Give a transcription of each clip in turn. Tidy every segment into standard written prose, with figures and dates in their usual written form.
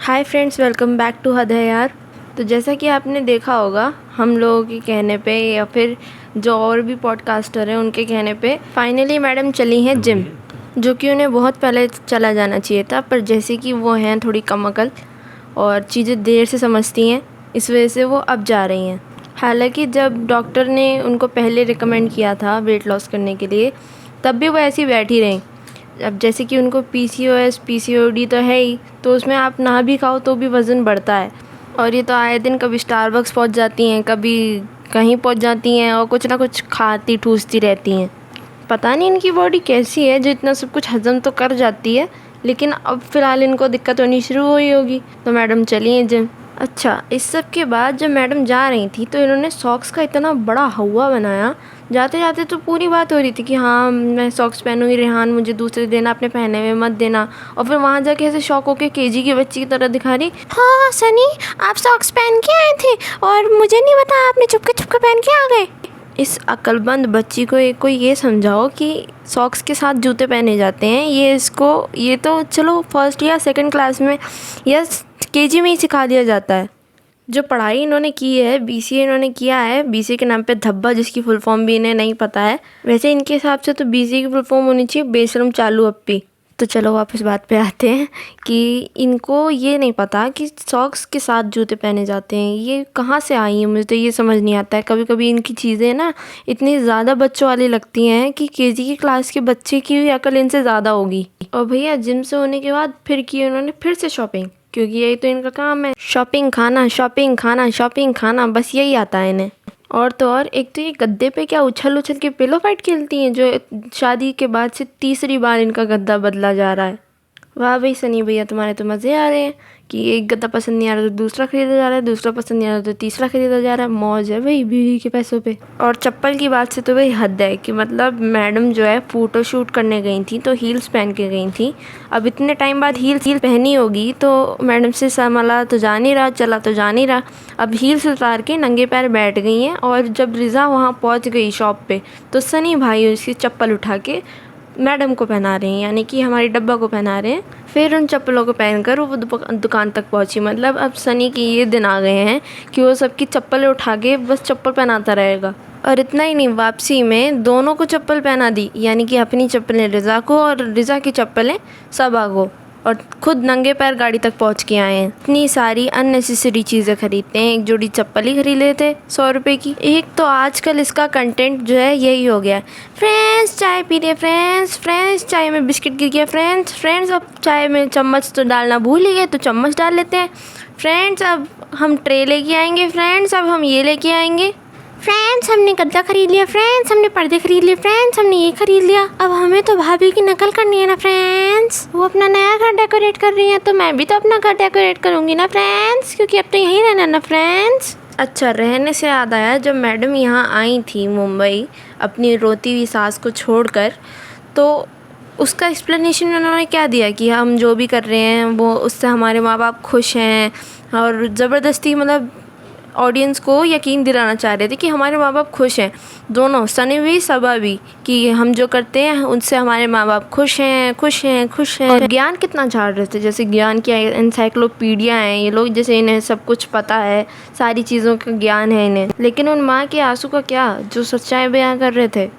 Hi friends, welcome back to हद है यार। तो जैसा कि आपने देखा होगा, हम लोगों के कहने पे या फिर जो और भी पॉडकास्टर हैं उनके कहने पे फाइनली मैडम चली हैं जिम, जो कि उन्हें बहुत पहले चला जाना चाहिए था। पर जैसे कि वो हैं थोड़ी कम अकल और चीज़ें देर से समझती हैं, इस वजह से वो अब जा रही हैं। हालांकि जब डॉक्टर ने उनको पहले रिकमेंड किया था वेट लॉस करने के लिए, तब भी वो ऐसी बैठी रहीं। अब जैसे कि उनको PCOS PCOD तो है ही, तो उसमें आप ना भी खाओ तो भी वज़न बढ़ता है। और ये तो आए दिन कभी स्टारबक्स पहुंच जाती हैं, कभी कहीं पहुंच जाती हैं और कुछ ना कुछ खाती ठूसती रहती हैं। पता नहीं इनकी बॉडी कैसी है जो इतना सब कुछ हज़म तो कर जाती है, लेकिन अब फ़िलहाल इनको दिक्कत होनी शुरू हुई होगी, तो मैडम चली हैं जिम। अच्छा, इस सब के बाद जब मैडम जा रही थी तो इन्होंने सॉक्स का इतना बड़ा हवा बनाया। जाते जाते तो पूरी बात हो रही थी कि हाँ मैं सॉक्स पहनूंगी, रेहान मुझे दूसरे देना, अपने पहने हुए मत देना। और फिर वहाँ जाके ऐसे शौक होके KG की बच्ची की तरह दिखा रही, हाँ सनी आप सॉक्स पहन के आए थे और मुझे नहीं बताया, आपने चुपके चुपके पहन के आ गए। इस अक्लमंद बच्ची को एक कोई ये समझाओ कि सॉक्स के साथ जूते पहने जाते हैं। ये तो चलो फर्स्ट या सेकंड क्लास में या KG में ही सिखा दिया जाता है। जो पढ़ाई इन्होंने की है, BCA इन्होंने किया है, BCA के नाम पे धब्बा, जिसकी फुल फॉर्म भी इन्हें नहीं पता है। वैसे इनके हिसाब से तो BCA की फुल फॉर्म होनी चाहिए बेशरम चालू अप्पी। तो चलो वापस बात पे आते हैं कि इनको ये नहीं पता कि सॉक्स के साथ जूते पहने जाते हैं। ये कहाँ से आई हैं, मुझे तो ये समझ नहीं आता है। कभी कभी इनकी चीज़ें ना इतनी ज़्यादा बच्चों वाली लगती हैं कि KG की क्लास के बच्चे की भी अकल इनसे ज़्यादा होगी। और भैया जिम से होने के बाद फिर की उन्होंने फिर से शॉपिंग, क्योंकि यही तो इनका काम है, शॉपिंग खाना शॉपिंग खाना शॉपिंग खाना, बस यही आता है इन्हें। और तो और एक तो ये गद्दे पे क्या उछल उछल के पिलो फाइट खेलती हैं, जो शादी के बाद से तीसरी बार इनका गद्दा बदला जा रहा है। वाह भाई सनी भैया, तुम्हारे तो मज़े आ रहे हैं कि एक गद्दा पसंद नहीं आ रहा तो दूसरा खरीदा जा रहा है, दूसरा पसंद नहीं आ रहा तो तीसरा खरीदा जा रहा है। मौज है भाई बीवी के पैसों पे। और चप्पल की बात से तो भाई हद है कि मतलब मैडम जो है फ़ोटो शूट करने गई थी तो हील्स पहन के गई थी। अब इतने टाइम बाद हील पहनी होगी तो मैडम से संभाला तो जा नहीं रहा, चला तो जा नहीं रहा। अब हील्स उतार के नंगे पैर बैठ गई हैं। और जब रिज़ा वहाँ पहुँच गई शॉप पे तो सनी भाई उसकी चप्पल उठा के मैडम को पहना रहे हैं, यानी कि हमारी डब्बा को पहना रहे हैं। फिर उन चप्पलों को पहनकर वो दुकान तक पहुंची। मतलब अब सनी के ये दिन आ गए हैं कि वो सबकी चप्पलें उठा के बस चप्पल पहनाता रहेगा। और इतना ही नहीं, वापसी में दोनों को चप्पल पहना दी, यानी कि अपनी चप्पलें रिज़ा को और रिज़ा की चप्पलें सबा को। और खुद नंगे पैर गाड़ी तक पहुंच के आए हैं। इतनी सारी अननेसेसरी चीज़ें खरीदते हैं, एक जोड़ी चप्पल ही खरीद लेते 100 रुपये की। एक तो आजकल इसका कंटेंट जो है यही हो गया है, फ्रेंड्स चाय पी रहे, फ्रेंड्स चाय में बिस्किट गिर गया, फ्रेंड्स अब चाय में चम्मच तो डालना भूल ही गए तो चम्मच डाल लेते हैं, फ्रेंड्स अब हम ट्रे लेके आएंगे, फ्रेंड्स अब हम ये लेके आएंगे, फ्रेंड्स हमने गद्दा खरीद लिया, फ्रेंड्स हमने पर्दे खरीद लिए, फ्रेंड्स हमने ये खरीद लिया। अब हमें तो भाभी की नकल करनी है ना फ्रेंड्स, वो अपना नया घर डेकोरेट कर रही है तो मैं भी तो अपना घर डेकोरेट करूँगी ना फ्रेंड्स, क्योंकि अब तो यहीं रहना ना फ्रेंड्स। अच्छा, रहने से याद आया, जब मैडम यहाँ आई थी मुंबई अपनी रोती हुई सास को छोड़कर, तो उसका एक्सप्लेनेशन उन्होंने क्या दिया कि हम जो भी कर रहे हैं वो उससे हमारे माँ बाप खुश हैं। और ज़बरदस्ती मतलब ऑडियंस को यकीन दिलाना चाह रहे थे कि हमारे माँ बाप खुश हैं, दोनों सनी भी सबा भी, कि हम जो करते हैं उनसे हमारे माँ बाप खुश हैं खुश हैं खुश हैं। और ज्ञान कितना झाड़ रहे थे, जैसे ज्ञान की एनसाइक्लोपीडिया हैं ये लोग, जैसे इन्हें सब कुछ पता है, सारी चीज़ों का ज्ञान है इन्हें। लेकिन उन माँ के आंसू का क्या जो सच्चाई बयां कर रहे थे।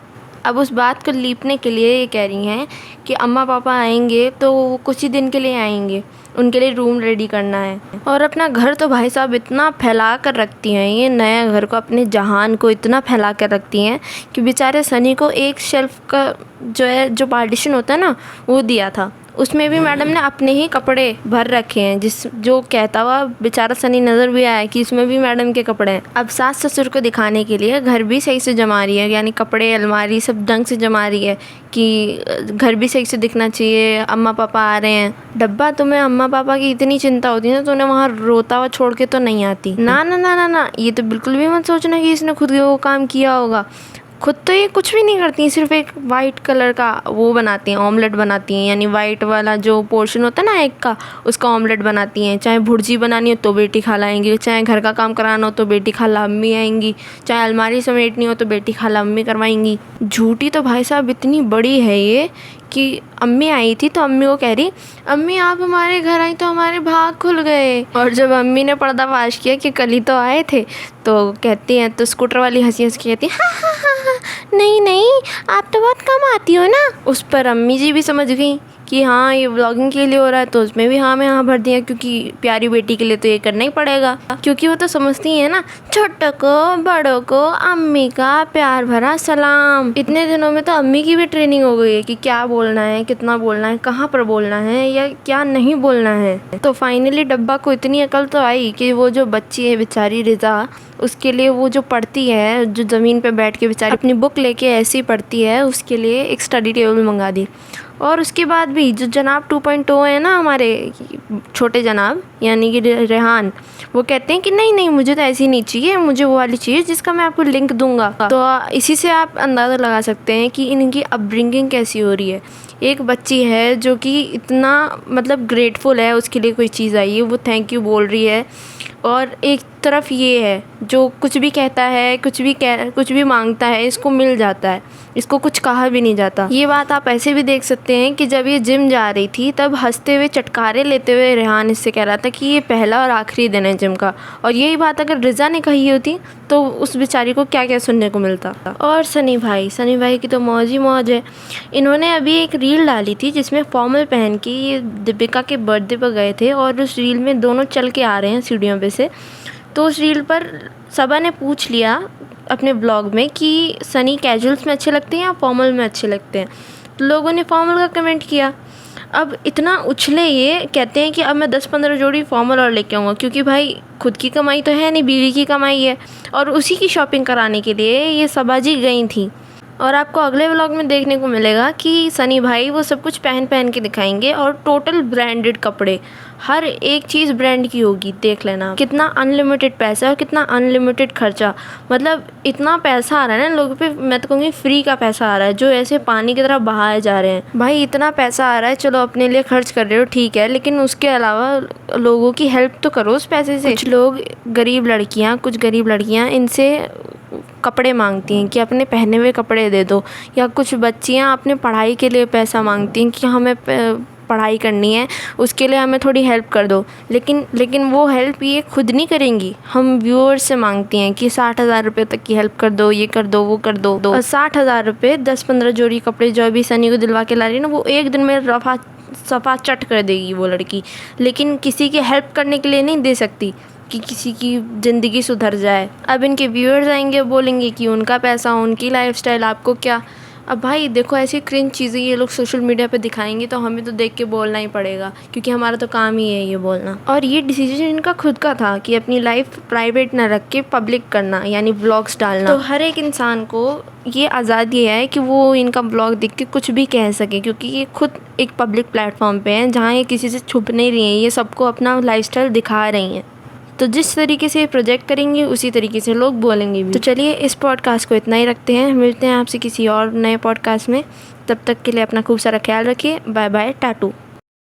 अब उस बात को लीपने के लिए ये कह रही हैं कि अम्मा पापा आएंगे तो वो कुछ ही दिन के लिए आएंगे, उनके लिए रूम रेडी करना है। और अपना घर तो भाई साहब इतना फैला कर रखती हैं, ये नया घर को, अपने जहान को इतना फैला कर रखती हैं कि बेचारे सनी को एक शेल्फ का जो पार्टीशन होता है ना वो दिया था, उसमें भी मैडम ने अपने ही कपड़े भर रखे हैं, जो कहता हुआ बेचारा सनी नज़र भी आया कि इसमें भी मैडम के कपड़े हैं। अब सास ससुर को दिखाने के लिए घर भी सही से जमा रही है, यानी कपड़े अलमारी सब ढंग से जमा रही है कि घर भी सही से दिखना चाहिए, अम्मा पापा आ रहे हैं। डब्बा, तुम्हें अम्मा पापा की इतनी चिंता होती है ना तो उन्हें वहाँ रोता हुआ छोड़ के तो नहीं आती। ना ना ना ना ना, ये तो बिल्कुल भी मत सोचना कि इसने खुद वो काम किया होगा। खुद तो ये कुछ भी नहीं करती हैं, सिर्फ एक वाइट कलर का वो बनाती हैं, ऑमलेट बनाती हैं, यानी वाइट वाला जो पोर्शन होता है ना एग का, उसका ऑमलेट बनाती हैं। चाहे भुर्जी बनानी हो तो बेटी खाला आएंगी, चाहे घर का काम कराना हो तो बेटी खाला अम्मी आएंगी, चाहे अलमारी समेटनी हो तो बेटी खाला अम्मी करवाएंगी। झूठी तो भाई साहब इतनी बड़ी है ये कि अम्मी आई थी तो अम्मी को कह रही, अम्मी आप हमारे घर आई तो हमारे भाग खुल गए। और जब अम्मी ने पर्दाफाश किया कि कल ही तो आए थे, तो कहती हैं, तो स्कूटर वाली हंसी हंस के कहती है, हाँ, नहीं नहीं आप तो बहुत कम आती हो ना। उस पर अम्मी जी भी समझ गई कि हाँ ये व्लॉगिंग के लिए हो रहा है, तो उसमें भी हाँ में हाँ भर दिया, क्योंकि प्यारी बेटी के लिए तो ये करना ही पड़ेगा। क्योंकि वो तो समझती है ना, छोटों को बड़ों को अम्मी का प्यार भरा सलाम। इतने दिनों में तो अम्मी की भी ट्रेनिंग हो गई है कि क्या बोलना है, कितना बोलना है, कहाँ पर बोलना है या क्या नहीं बोलना है। तो फाइनली डब्बा को इतनी अकल तो आई कि वो जो बच्ची है बेचारी रिजा, उसके लिए वो जो पढ़ती है, जो ज़मीन पे बैठ के बेचारी अपनी बुक लेके ऐसी पढ़ती है, उसके लिए एक स्टडी टेबल मंगा दी। और उसके बाद भी जो जनाब 2.0 है ना हमारे छोटे जनाब, यानी कि रेहान, वो कहते हैं कि नहीं नहीं मुझे तो ऐसी नहीं चाहिए, मुझे वो वाली चाहिए जिसका मैं आपको लिंक दूंगा। तो इसी से आप अंदाज़ा लगा सकते हैं कि इनकी अपब्रिंगिंग कैसी हो रही है। एक बच्ची है जो कि इतना मतलब ग्रेटफुल है, उसके लिए कोई चीज़ आई है वो थैंक यू बोल रही है, और एक तरफ ये है जो कुछ भी कहता है, कुछ भी मांगता है, इसको मिल जाता है, इसको कुछ कहा भी नहीं जाता। ये बात आप ऐसे भी देख सकते हैं कि जब ये जिम जा रही थी तब हंसते हुए चटकारे लेते हुए रेहान इससे कह रहा था कि ये पहला और आखिरी दिन है जिम का। और यही बात अगर रिजा ने कही होती तो उस बेचारी को क्या क्या सुनने को मिलता। और सनी भाई की तो मौज ही मौज है। इन्होंने अभी एक रील डाली थी जिसमें फॉर्मल पहन के ये दीपिका के बर्थडे पर गए थे, और उस रील में दोनों चल के आ रहे हैं सीढ़ियों पे से। तो उस रील पर सबा ने पूछ लिया अपने ब्लॉग में कि सनी कैजुअल्स में अच्छे लगते हैं या फॉर्मल में अच्छे लगते हैं, तो लोगों ने फॉर्मल का कमेंट किया। अब इतना उछले ये कहते हैं कि अब मैं 10-15 जोड़ी फॉर्मल और लेके आऊँगा, क्योंकि भाई खुद की कमाई तो है नहीं, बीवी की कमाई है, और उसी की शॉपिंग कराने के लिए ये सबा जी गई थी। और आपको अगले व्लॉग में देखने को मिलेगा कि सनी भाई वो सब कुछ पहन के दिखाएंगे, और टोटल ब्रांडेड कपड़े, हर एक चीज़ ब्रांड की होगी। देख लेना कितना अनलिमिटेड पैसा और कितना अनलिमिटेड खर्चा, मतलब इतना पैसा आ रहा है ना लोगों पे, मैं तो कहूँगी फ्री का पैसा आ रहा है जो ऐसे पानी की तरह बहाए जा रहे हैं। भाई इतना पैसा आ रहा है, चलो अपने लिए खर्च कर रहे हो ठीक है, लेकिन उसके अलावा लोगों की हेल्प तो करो उस पैसे से। कुछ लोग कुछ गरीब लड़कियाँ इनसे कपड़े मांगती हैं कि अपने पहने हुए कपड़े दे दो, या कुछ बच्चियां अपने पढ़ाई के लिए पैसा मांगती हैं कि हमें पढ़ाई करनी है, उसके लिए हमें थोड़ी हेल्प कर दो। लेकिन वो हेल्प ये खुद नहीं करेंगी, हम व्यूअर्स से मांगती हैं कि 60,000 रुपये तक की हेल्प कर दो, ये कर दो, वो कर दो। और 60,000 रुपये 10-15 जोड़ी कपड़े जो अभी सनी को दिलवा के ला रही है ना, वो एक दिन में सफ़ा चट कर देगी वो लड़की। लेकिन किसी की हेल्प करने के लिए नहीं दे सकती कि किसी की ज़िंदगी सुधर जाए। अब इनके व्यूअर्स आएंगे, बोलेंगे कि उनका पैसा, उनकी लाइफस्टाइल, आपको क्या। अब भाई देखो ऐसी क्रिंज चीज़ें ये लोग सोशल मीडिया पे दिखाएंगे तो हमें तो देख के बोलना ही पड़ेगा, क्योंकि हमारा तो काम ही है ये बोलना। और ये डिसीजन इनका खुद का था कि अपनी लाइफ प्राइवेट ना रख के पब्लिक करना, यानी व्लॉग्स डालना। तो हर एक इंसान को ये आज़ादी है कि वो इनका व्लॉग देख के कुछ भी कह सके, क्योंकि ये खुद एक पब्लिक प्लेटफॉर्म पे हैं जहाँ ये किसी से छुप नहीं रही हैं, ये सबको अपना लाइफस्टाइल दिखा रही हैं। तो जिस तरीके से प्रोजेक्ट करेंगे उसी तरीके से लोग बोलेंगे भी। तो चलिए इस पॉडकास्ट को इतना ही रखते हैं, मिलते हैं आपसे किसी और नए पॉडकास्ट में। तब तक के लिए अपना खूब सारा ख्याल रखिए। Bye bye, टाटू।